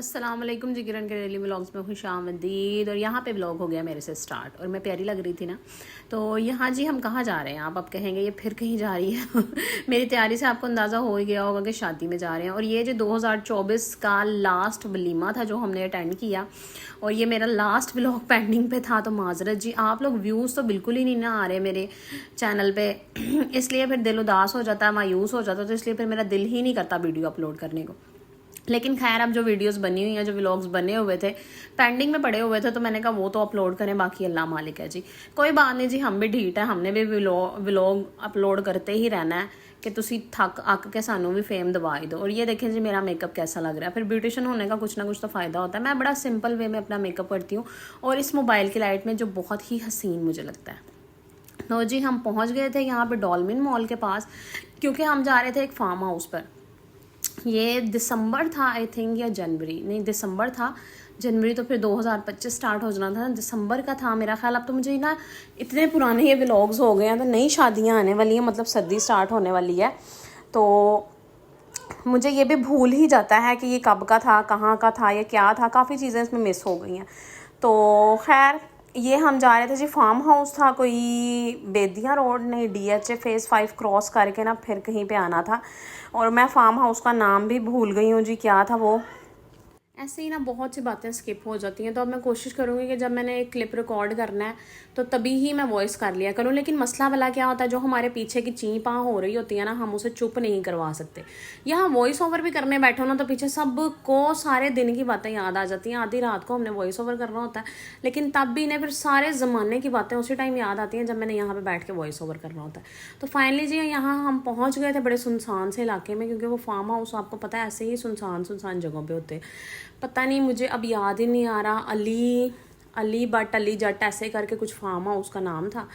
अस्सलाम वालेकुम जी। किरण के डेली व्लॉग्स में खुशामदीद। और यहाँ पे व्लॉग हो गया मेरे से स्टार्ट और मैं प्यारी लग रही थी ना। तो यहाँ जी हम कहाँ जा रहे हैं, आप अब कहेंगे ये फिर कहीं जा रही है। मेरी तैयारी से आपको अंदाज़ा हो ही गया होगा कि शादी में जा रहे हैं। और ये जो 2024 का लास्ट वलीमा था जो हमने अटेंड किया, और ये मेरा लास्ट व्लॉग पेंडिंग पे था। तो माजरत जी, आप लोग व्यूज़ तो बिल्कुल ही नहीं ना आ रहे मेरे चैनल पे। इसलिए फिर दिल उदास हो जाता है, मायूस हो जाता है। तो इसलिए फिर मेरा दिल ही नहीं करता वीडियो अपलोड करने को। लेकिन खैर, अब जो वीडियोस बनी हुई हैं, जो व्लॉग्स बने हुए थे, पेंडिंग में पड़े हुए थे, तो मैंने कहा वो तो अपलोड करें, बाकी अल्लाह मालिक है जी। कोई बात नहीं जी, हम भी ढीठ है, हमने भी व्लॉग अपलोड करते ही रहना है कि तुसी थक अक के सानू भी फेम दवा ही दो। और ये देखें जी मेरा मेकअप कैसा लग रहा है। फिर ब्यूटिशियन होने का कुछ ना कुछ तो फ़ायदा होता है। मैं बड़ा सिंपल वे में अपना मेकअप करती हूँ, और इस मोबाइल की लाइट में जो बहुत ही हसीन मुझे लगता है। तो जी हम पहुँच गए थे यहाँ पर डॉल्मिन मॉल के पास, क्योंकि हम जा रहे थे एक फार्म हाउस पर। ये दिसंबर था आई थिंक, या जनवरी, नहीं दिसंबर था। जनवरी तो फिर 2025 स्टार्ट हो जाना था, दिसंबर का था मेरा ख्याल। अब तो मुझे ना इतने पुराने ये व्लॉग्स हो गए हैं, तो नई शादियां आने वाली हैं, मतलब सर्दी स्टार्ट होने वाली है, तो मुझे ये भी भूल ही जाता है कि ये कब का था, कहाँ का था, या क्या था। काफ़ी चीज़ें इसमें मिस हो गई हैं। तो खैर, ये हम जा रहे थे जी, फार्म हाउस था कोई बेदिया रोड, नहीं DHA फेज़ 5 क्रॉस करके ना फिर कहीं पे आना था। और मैं फार्म हाउस का नाम भी भूल गई हूँ जी, क्या था वो। ऐसे ही ना बहुत सी बातें स्किप हो जाती हैं। तो अब मैं कोशिश करूँगी कि जब मैंने एक क्लिप रिकॉर्ड करना है तो तभी ही मैं वॉइस कर लिया करूँ। लेकिन मसला वाला क्या होता है, जो हमारे पीछे की ची पाँ हो रही होती है ना, हम उसे चुप नहीं करवा सकते। यहाँ वॉइस ओवर भी करने बैठो ना, तो पीछे सबको सारे दिन की बातें याद आ जाती हैं। आधी रात को हमने वॉइस ओवर करना होता है, लेकिन तब भी इन्हें फिर सारे ज़माने की बातें उसी टाइम याद आती हैं जब मैंने यहाँ पर बैठ के वॉइस ओवर करना होता है। तो फाइनली जी यहाँ हम पहुँच गए थे बड़े सुनसान से इलाके में, क्योंकि वो फार्म हाउस आपको पता है ऐसे ही सुनसान जगहों पर होते हैं। पता नहीं, मुझे अब याद ही नहीं आ रहा, अली जट ऐसे करके कुछ फार्म हाउस का नाम था।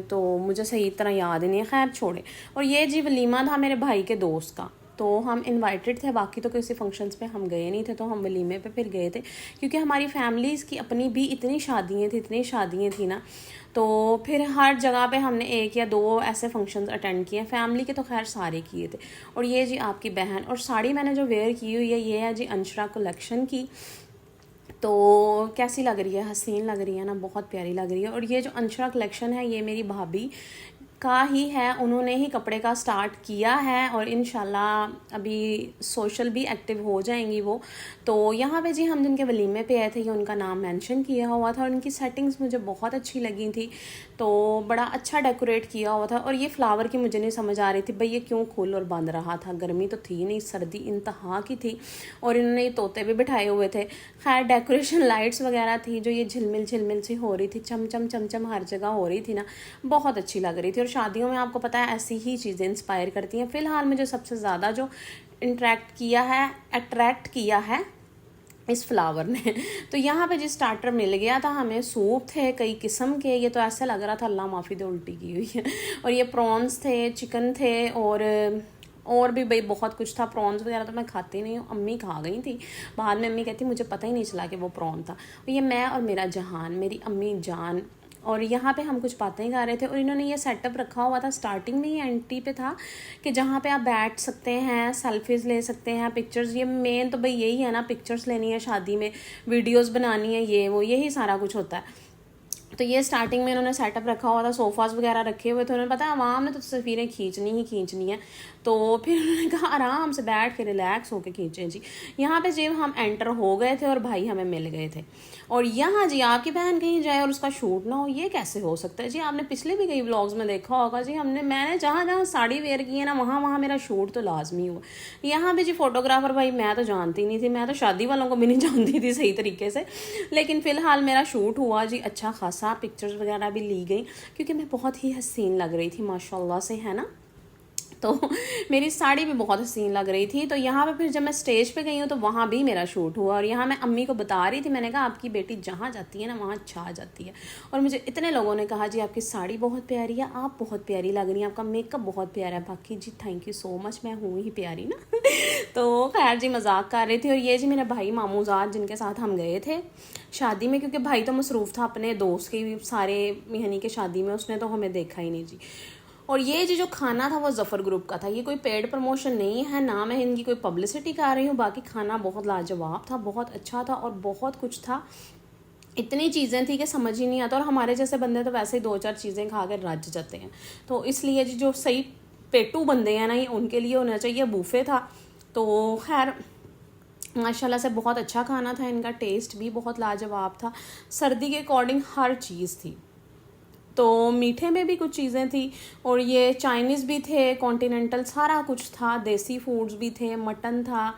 तो मुझे सही तरह याद ही नहीं है, खैर छोड़े। और ये जी वलीमा था मेरे भाई के दोस्त का, तो हम इनवाइटेड थे। बाकी तो किसी फंक्शंस पे हम गए नहीं थे, तो हम वलीमे पे फिर गए थे, क्योंकि हमारी फैमिलीज़ की अपनी भी इतनी शादियाँ थी ना। तो फिर हर जगह पे हमने 1 या 2 ऐसे फंक्शंस अटेंड किए। फैमिली के तो खैर सारे किए थे। और ये जी आपकी बहन, और साड़ी मैंने जो वेयर की हुई है ये है जी अंशरा कलेक्शन की। तो कैसी लग रही है, हसीन लग रही है ना, बहुत प्यारी लग रही है। और ये जो अंशरा कलेक्शन है ये मेरी भाभी का ही है, उन्होंने ही कपड़े का स्टार्ट किया है, और इंशाल्लाह अभी सोशल भी एक्टिव हो जाएंगी वो। तो यहाँ पे जी हम जिनके वलीमे पे आए थे, ये उनका नाम मेंशन किया हुआ था, और उनकी सेटिंग्स मुझे बहुत अच्छी लगी थी। तो बड़ा अच्छा डेकोरेट किया हुआ था। और ये फ्लावर की मुझे नहीं समझ आ रही थी भाई ये क्यों खोल और बंद रहा था। गर्मी तो थी नहीं, सर्दी इंतहा की थी। और इन्होंने ये तोते भी बिठाए हुए थे। खैर डेकोरेशन लाइट्स वगैरह थी जो ये झिलमिल सी हो रही थी, चमचम हर जगह हो रही थी ना, बहुत अच्छी लग रही थी। और शादियों में आपको पता है ऐसी ही चीज़ें इंस्पायर करती हैं। फ़िलहाल मुझे सबसे ज़्यादा जो अट्रैक्ट किया है इस फ्लावर ने। तो यहाँ पे जी स्टार्टर मिल गया था हमें, सूप थे कई किस्म के। ये तो ऐसा लग रहा था अल्लाह माफ़ी दे उल्टी की हुई है। और ये प्रॉन्स थे, चिकन थे, और भी भाई बहुत कुछ था। प्रॉन्स वगैरह तो मैं खाती नहीं हूँ, अम्मी खा गई थी। बाद में अम्मी कहती मुझे पता ही नहीं चला कि वो प्रॉन था। ये मैं और मेरा जहान, मेरी अम्मी जान, और यहाँ पे हम कुछ बातें कर रहे थे। और इन्होंने ये सेटअप रखा हुआ था, स्टार्टिंग में ही एंट्री पे था कि जहाँ पे आप बैठ सकते हैं, सेल्फीज़ ले सकते हैं, पिक्चर्स। ये मेन तो भाई यही है ना, पिक्चर्स लेनी है शादी में, वीडियोस बनानी है, ये वो यही सारा कुछ होता है। तो ये स्टार्टिंग में इन्होंने सेटअप रखा हुआ था, सोफ़ाज़ वगैरह रखे हुए थे। उन्होंने पता है आवाम ने तो तस्वीरें खींचनी है। तो फिर उन्होंने कहा आराम से बैठ के रिलैक्स होकर खींचें जी। यहाँ पे जब हम एंटर हो गए थे और भाई हमें मिल गए थे। और यहाँ जी आपकी बहन कहीं जाए और उसका शूट ना हो, ये कैसे हो सकता है जी। आपने पिछले भी कई व्लॉग्स में देखा होगा जी, मैंने जहाँ साड़ी वेयर की है ना, वहाँ मेरा शूट तो लाजमी हुआ। यहाँ पे जी फोटोग्राफर भाई मैं तो जानती नहीं थी, मैं तो शादी वालों को भी नहीं जानती थी सही तरीके से। लेकिन फ़िलहाल मेरा शूट हुआ जी अच्छा खासा, पिक्चर्स वगैरह भी ली गई, क्योंकि मैं बहुत ही हसीन लग रही थी माशाल्लाह से, है ना। तो मेरी साड़ी भी बहुत हसीन लग रही थी। तो यहाँ पे फिर जब मैं स्टेज पे गई हूँ तो वहाँ भी मेरा शूट हुआ। और यहाँ मैं अम्मी को बता रही थी, मैंने कहा आपकी बेटी जहाँ जाती है ना वहाँ छा जाती है। और मुझे इतने लोगों ने कहा जी आपकी साड़ी बहुत प्यारी है, आप बहुत प्यारी लग रही हैं, आपका मेकअप बहुत प्यारा है। बाकी जी थैंक यू सो मच, मैं हूँ ही प्यारी ना। तो खैर जी मजाक कर रही थी। और ये जी मेरा भाई मामूजाद जिनके साथ हम गए थे शादी में, क्योंकि भाई तो मसरूफ़ था अपने दोस्त के सारे यानी कि शादी में, उसने तो हमें देखा ही नहीं जी। और ये जो खाना था वो ज़फ़र ग्रुप का था, ये कोई पेड प्रमोशन नहीं है, ना मैं इनकी कोई पब्लिसिटी कर रही हूँ। बाकी खाना बहुत लाजवाब था, बहुत अच्छा था और बहुत कुछ था। इतनी चीज़ें थी कि समझ ही नहीं आता, और हमारे जैसे बंदे तो वैसे ही 2-4 चीज़ें खा कर रज जाते हैं। तो इसलिए जो सही पेटू बंदे हैं ना, ये उनके लिए होना चाहिए। बूफे था तो खैर माशाल्लाह से बहुत अच्छा खाना था, इनका टेस्ट भी बहुत लाजवाब था। सर्दी के अकॉर्डिंग हर चीज़ थी। तो मीठे में भी कुछ चीज़ें थी, और ये चाइनीज़ भी थे, कॉन्टिनेंटल सारा कुछ था, देसी फूड्स भी थे, मटन था,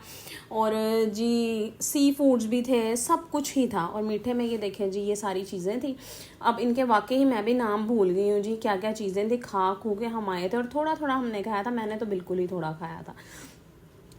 और जी सी फूड्स भी थे, सब कुछ ही था। और मीठे में ये देखें जी, ये सारी चीज़ें थी। अब इनके वाकई ही मैं भी नाम भूल गई हूँ जी, क्या क्या चीज़ें थी। खा खू के हम आए थे और थोड़ा थोड़ा हमने खाया था, मैंने तो बिल्कुल ही थोड़ा खाया था।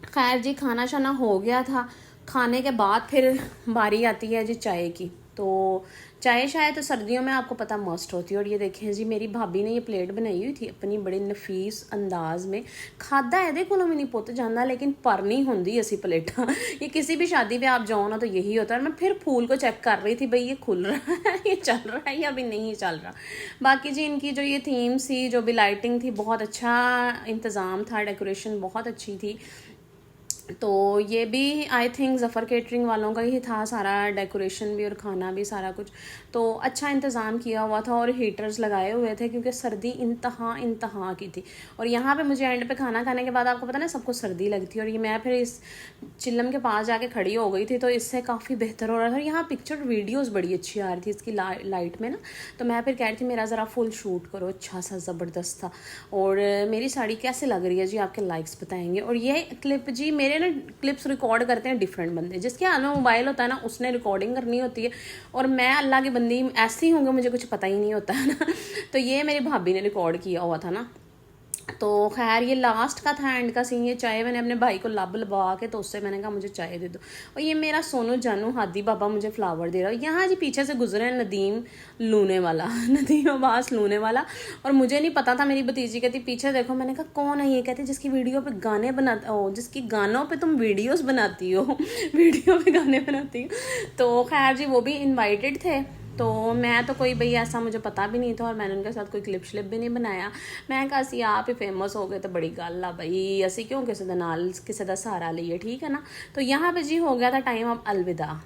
खैर जी, खाना शाना हो गया था। खाने के बाद फिर बारी आती है जी चाय की। तो चाय शायद तो सर्दियों में आपको पता मस्ट होती है। और ये देखें जी, मेरी भाभी ने ये प्लेट बनाई हुई थी अपनी बड़े नफीस अंदाज में। खादा है देखो मैं नहीं पुत जाना, लेकिन पर नहीं होंगी ऐसी प्लेटा। ये किसी भी शादी पे आप जाओ ना तो यही होता है। मैं फिर फूल को चेक कर रही थी, भाई ये खुल रहा है, ये चल रहा है या अभी नहीं चल रहा। बाकी जी इनकी जो ये थीम थी, जो भी लाइटिंग थी, बहुत अच्छा इंतज़ाम था, डेकोरेशन बहुत अच्छी थी। तो ये भी आई थिंक ज़फ़र केटरिंग वालों का ही था सारा, डेकोरेशन भी और खाना भी सारा कुछ। तो अच्छा इंतज़ाम किया हुआ था, और हीटर्स लगाए हुए थे क्योंकि सर्दी इंतहा की थी। और यहाँ पे मुझे एंड पे खाना खाने के बाद आपको पता ना सबको सर्दी लगती है, और ये मैं फिर इस चिल्लम के पास जाके खड़ी हो गई थी, तो इससे काफ़ी बेहतर हो रहा था। और यहाँ पिक्चर वीडियोज़ बड़ी अच्छी आ रही थी इसकी लाइट में ना। तो मैं फिर कह रही थी मेरा ज़रा फुल शूट करो, अच्छा सा ज़बरदस्त था। और मेरी साड़ी कैसे लग रही है जी, आपके लाइक्स बताएंगे। और ये क्लिप जी, मेरे ना क्लिप्स रिकॉर्ड करते हैं डिफरेंट बंदे, जिसके हाथ में मोबाइल होता है ना उसने रिकॉर्डिंग करनी होती है, और मैं अल्लाह की बंदी ऐसी हूँ कि मुझे कुछ पता ही नहीं होता है ना। तो ये मेरी भाभी ने रिकॉर्ड किया हुआ था ना। तो खैर ये लास्ट का था, एंड का सीन। ये चाय मैंने अपने भाई को लब लबा के, तो उससे मैंने कहा मुझे चाय दे दो। और ये मेरा सोनू जानू हादी बाबा मुझे फ्लावर दे रहा है। यहाँ जी पीछे से गुजरे नदीम लूने वाला, नदीम अब्बास लूने वाला। और मुझे नहीं पता था, मेरी भतीजी कहती पीछे देखो। मैंने कहा कौन है ये? कहती जिसकी वीडियो पे गाने बनाता हो, जिसकी गानों पे तुम वीडियोस बनाती हो, वीडियो पे गाने बनाती हो। तो खैर जी वो भी इन्वाइटेड थे। तो मैं तो कोई भाई ऐसा मुझे पता भी नहीं था, और मैंने उनके साथ कोई क्लिप श्लिप भी नहीं बनाया। मैं कहा असी आप ही फेमस हो गए तो बड़ी गल आ बई, असी क्यों किसी के नाल किसी का सहारा लीए, ठीक है ना। तो यहाँ पे जी हो गया था टाइम अब अलविदा,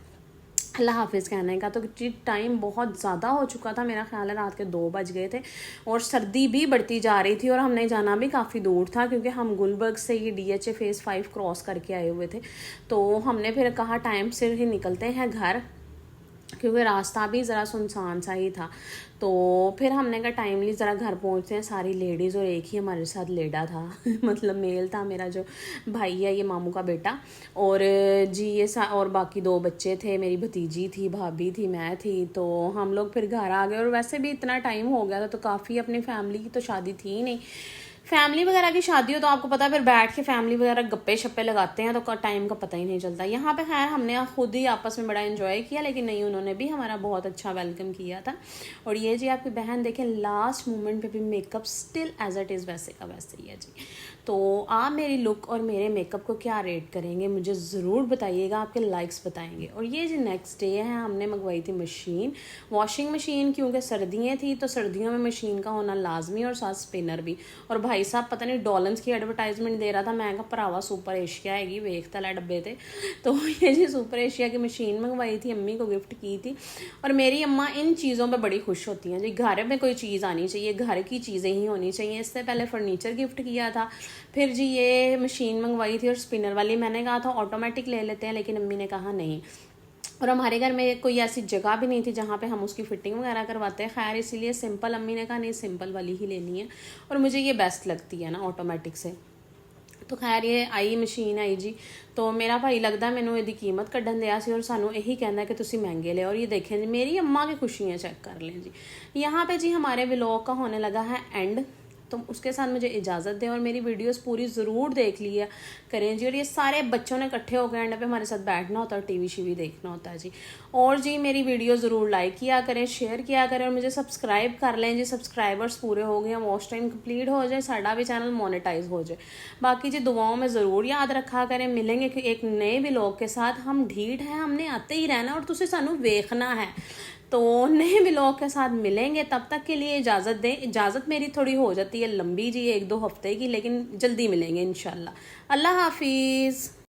अल्लाह हाफिज़ कहने का। तो जी टाइम बहुत ज़्यादा हो चुका था, मेरा ख्याल है रात के 2 बज गए थे, और सर्दी भी बढ़ती जा रही थी, और हमने जाना भी काफ़ी दूर था क्योंकि हम गुलबर्ग से ही DHA फेज़ 5 क्रॉस करके आए हुए थे। तो हमने फिर कहा टाइम से ही निकलते हैं घर, क्योंकि रास्ता भी ज़रा सुनसान सा ही था। तो फिर हमने कहा टाइमली ज़रा घर पहुंचते हैं, सारी लेडीज़, और एक ही हमारे साथ लेडा था मतलब मेल था, मेरा जो भाई है ये मामू का बेटा, और जी ये और बाकी 2 बच्चे थे, मेरी भतीजी थी, भाभी थी, मैं थी। तो हम लोग फिर घर आ गए, और वैसे भी इतना टाइम हो गया था तो काफ़ी, अपनी फैमिली की तो शादी थी ही नहीं। फैमिली वगैरह की शादी हो तो आपको पता है फिर बैठ के फैमिली वगैरह गप्पे शप्पे लगाते हैं तो टाइम का पता ही नहीं चलता। यहाँ पे खैर हमने खुद ही आपस में बड़ा एंजॉय किया, लेकिन नहीं उन्होंने भी हमारा बहुत अच्छा वेलकम किया था। और ये जी आपकी बहन देखें लास्ट मोमेंट पे भी makeup still as it is वैसे का वैसे ही है जी। तो आप मेरी लुक और मेरे मेकअप को क्या रेट करेंगे मुझे ज़रूर बताइएगा, आपके लाइक्स बताएंगे। और ये जी नेक्स्ट डे है, हमने मंगवाई थी मशीन, वॉशिंग मशीन, क्योंकि सर्दियाँ थी तो सर्दियों में मशीन का होना लाजमी, और साथ स्पिनर भी। और भाई साहब पता नहीं डॉलन्स की एडवर्टाइजमेंट दे रहा था, मैं कहा भरावा सुपर एशिया हैगी, वेखता ला डब्बे थे। तो ये जी सुपर एशिया की मशीन मंगवाई थी, अम्मी को गिफ्ट की थी। और मेरी अम्मा इन चीज़ों पर बड़ी खुश होती हैं जी, घर में कोई चीज़ आनी चाहिए, घर की चीज़ें ही होनी चाहिए। इससे पहले फर्नीचर गिफ्ट किया था, फिर जी ये मशीन मंगवाई थी, और स्पिनर वाली मैंने कहा था ऑटोमेटिक ले लेते हैं, लेकिन अम्मी ने कहा नहीं। और हमारे घर में कोई ऐसी जगह भी नहीं थी जहाँ पे हम उसकी फिटिंग वगैरह करवाते हैं, खैर इसीलिए सिंपल, अम्मी ने कहा नहीं सिंपल वाली ही लेनी है, और मुझे ये बेस्ट लगती है ना ऑटोमेटिक से। तो खैर ये आई मशीन आई जी। तो मेरा भाई लगता है मैंने इसकी कीमत कढ़न दिया सी, और सानू यही कहना कि तुसी महंगे ले। और ये देखें जी मेरी अम्मा की खुशियाँ चेक कर लें जी। यहाँ पे जी हमारे व्लॉग का होने लगा है एंड, तो उसके साथ मुझे इजाज़त दें, और मेरी वीडियोस पूरी ज़रूर देख लिया करें जी। और ये सारे बच्चों ने इकट्ठे होकर एंड पे हमारे साथ बैठना होता है, टीवी शीवी देखना होता है जी। और जी मेरी वीडियो ज़रूर लाइक किया करें, शेयर किया करें, और मुझे सब्सक्राइब कर लें जी। सब्सक्राइबर्स पूरे हो गए, वॉच टाइम कंप्लीट हो जाए, साड़ा भी चैनल मोनेटाइज हो जाए। बाकी जी दुआओं में ज़रूर याद रखा करें। मिलेंगे कि एक नए व्लॉग के साथ, हम ढीठ हैं, हमने आते ही रहना, और तुझे सानू वेखना है। तो नए व्लॉग के साथ मिलेंगे, तब तक के लिए इजाज़त दें। इजाज़त मेरी थोड़ी हो जाती है लंबी जी, 1-2 हफ्ते की, लेकिन जल्दी मिलेंगे इंशाल्लाह। अल्लाह हाफिज़।